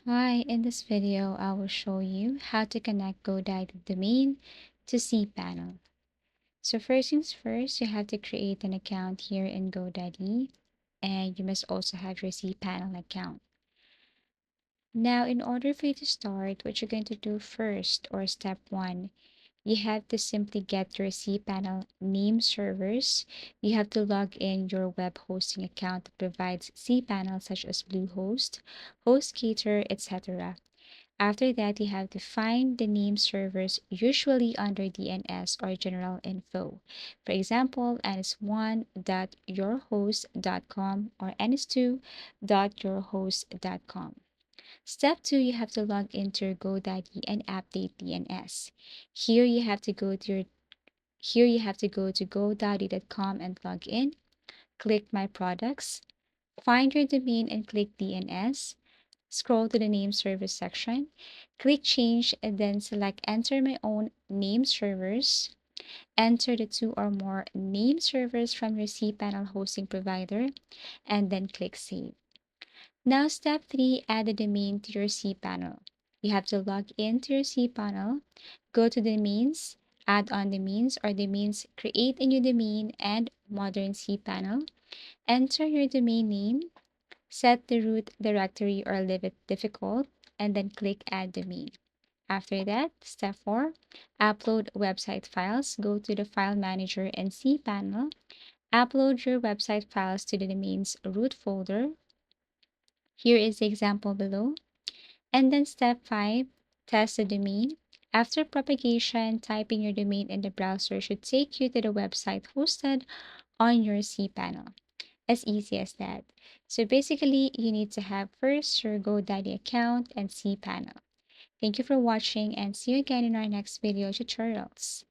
Hi, in this video, I will show you how to connect GoDaddy domain to cPanel. So first things first, you have to create an account here in GoDaddy, and you must also have your cPanel account. Now, in order for you to start, what you're going to do first, or step one, you have to simply get your cPanel name servers. You have to log in your web hosting account that provides cPanel such as Bluehost, HostGator, etc. After that, you have to find the name servers usually under DNS or general info. For example, ns1.yourhost.com or ns2.yourhost.com. Step 2, you have to log into your GoDaddy and update DNS. Here you have to go to your here you have to go to godaddy.com and log in. Click My Products. Find your domain and click DNS. Scroll to the name service section, click change, and then select enter my own name servers. Enter the two or more name servers from your cPanel hosting provider, and then click save. Now, step 3, add a domain to your cPanel. You have to log into your cPanel, go to domains, add on domains or domains, create a new domain, and modern cPanel. Enter your domain name, set the root directory or leave it difficult, and then click Add Domain. After that, step 4, upload website files. Go to the File Manager and cPanel. Upload your website files to the domain's root folder. Here is the example below. And then step 5, test the domain. After propagation, typing your domain in the browser should take you to the website hosted on your cPanel. As easy as that. So basically, you need to have first your GoDaddy account and cPanel. Thank you for watching and see you again in our next video tutorials.